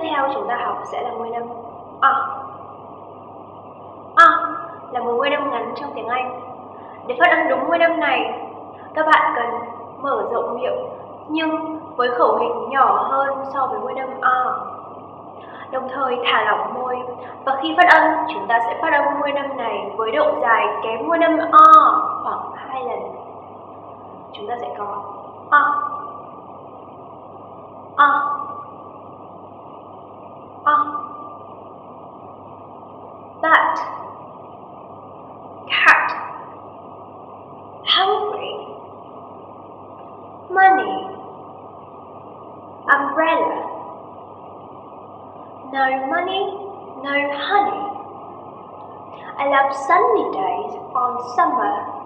theo chúng ta học sẽ là nguyên âm a. A là một nguyên âm ngắn trong tiếng Anh. Để phát âm đúng nguyên âm này, các bạn cần mở rộng miệng nhưng với khẩu hình nhỏ hơn so với nguyên âm a. Đồng thời thả lỏng môi, và khi phát âm, chúng ta sẽ phát âm nguyên âm này với độ dài kém nguyên âm a khoảng 2 lần. Chúng ta sẽ có a, a, a, bat, cat, hungry, money, umbrella, no money, no honey. I love sunny days on summer